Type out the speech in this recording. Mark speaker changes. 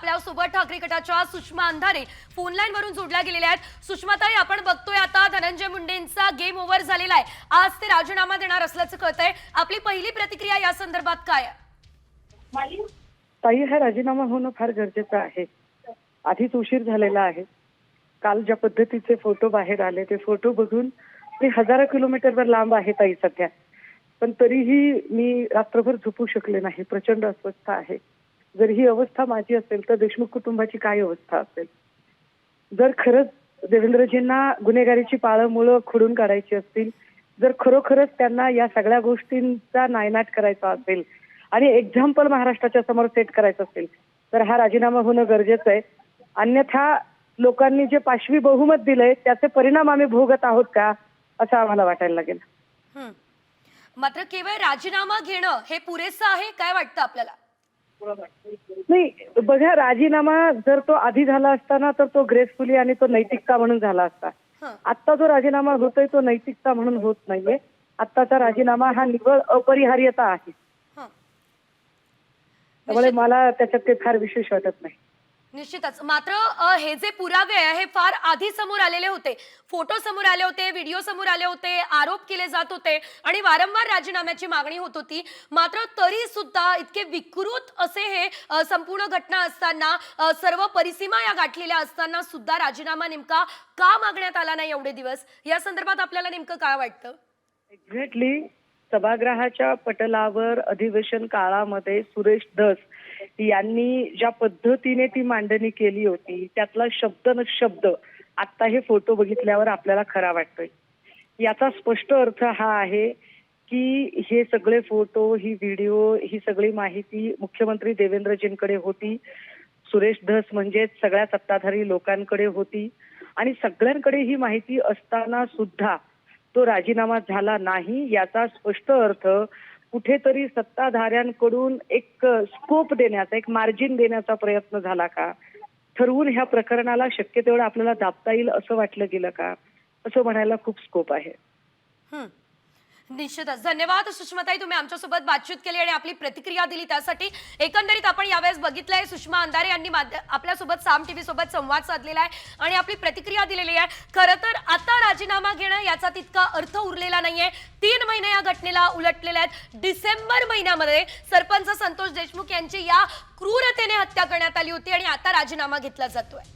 Speaker 1: आपल्या सोबत ठाकरे गटाच्या सुषमा अंधारे फोन लाईन वरून जोडल्या गेलेल्या आहेत। सुषमाताई, आपण बघतोय आता धनंजय मुंडेंचा गेम ओव्हर झालेला आहे, आज ते राजीनामा देणार असल्याचं कळतंय। आपली पहिली प्रतिक्रिया या संदर्भात काय आहे?
Speaker 2: ताई, हा राजीनामा होणं फार गरजेचं आहे। आधीच उशीर झालेला आहे। काल ज्या पद्धतीचे फोटो बाहेर आले ते फोटो बघून ते हजारो किलोमीटरवर लांब आहे ताई सध्या, पण तरीही मी रात्रभर झोपू शकले नाही। प्रचंड अस्वस्थ आहे। जर ही अवस्था माझी असेल तर देशमुख कुटुंबाची काय अवस्था असेल? जर खरंच देवेंद्रजींना गुन्हेगारीची पाळंमुळं खोडून काढायची असतील, जर खरोखरच त्यांना या सगळ्या गोष्टींचा नायनाट करायचा असेल आणि एक्झाम्पल महाराष्ट्राच्या समोर सेट करायचं असेल तर हा राजीनामा होणं गरजेचं आहे। अन्यथा लोकांनी जे पाशवी बहुमत दिलंय त्याचे परिणाम आम्ही भोगत आहोत का, असं आम्हाला वाटायला लागेल।
Speaker 1: मात्र केवळ राजीनामा घेणं हे पुरेसं आहे काय वाटतं आपल्याला?
Speaker 2: नाही, बघा, राजीनामा जर तो आधी झाला असता ना तर तो ग्रेसफुली आणि तो नैतिकता म्हणून झाला असता। आता जो राजीनामा होतोय तो नैतिकता म्हणून होत नाहीये। आत्ताचा राजीनामा हा निव्वळ अपरिहार्यता आहे। त्यामुळे मला त्याच्यात काही फार विशेष वाटत नाही।
Speaker 1: निश्चितच। मात्र हे जे पुरावे आहे हे फार आधी समोर आलेले होते, फोटो समोर आले होते, व्हिडिओ समोर आले होते, आरोप केले जात होते आणि वारंवार राजीनाम्याची मागणी होत होती। मात्र तरी सुद्धा इतके विकृत असे हे संपूर्ण घटना असताना, सर्व परिसीमा या गाठलेल्या असताना सुद्धा राजीनामा नेमका का मागण्यात आला नाही एवढे दिवस, या संदर्भात आपल्याला नेमकं काय वाटतं?
Speaker 2: एक्झॅक्टली, सभागृहाच्या पटलावर अधिवेशन काळामध्ये सुरेश धस यांनी ज्या पद्धतीने ती मांडणी केली होती त्यातला शब्द न शब्द आता हे फोटो बघितल्यावर आपल्याला खरा वाटतोय। याचा स्पष्ट अर्थ हा आहे की हे सगळे फोटो, ही व्हिडिओ, ही सगळी माहिती मुख्यमंत्री देवेंद्रजींकडे होती। सुरेश धस म्हणजे सगळ्या सत्ताधारी लोकांकडे होती आणि सगळ्यांकडे ही माहिती असताना सुद्धा तो राजीनामा झाला नाही, याचा स्पष्ट अर्थ कुठेतरी सत्ताधाऱ्यांकडून एक स्कोप देण्याचा, एक मार्जिन देण्याचा प्रयत्न झाला का? ठरवून ह्या प्रकरणाला शक्य तेवढं आपल्याला दाबता येईल असं वाटलं गेलं का? असं म्हणायला खूप स्कोप आहे।
Speaker 1: निश्चितच। धन्यवाद सुषमाताई, तुम्ही आमच्यासोबत बातचीत केली आणि आपली प्रतिक्रिया दिली त्यासाठी। एकंदरीत आपण यावेळेस बघितलंय सुषमा अंधारे यांनी आपल्यासोबत साम टीव्ही सोबत संवाद साधलेला आहे आणि आपली प्रतिक्रिया दिलेली आहे। खरं तर आता राजीनामा घेणं याचा तितका अर्थ उरलेला नाहीये। 3 महिने या घटनेला उलटलेले आहेत। डिसेंबर महिन्यामध्ये सरपंच संतोष देशमुख यांची या क्रूरतेने हत्या करण्यात आली होती आणि आता राजीनामा घेतला जातोय।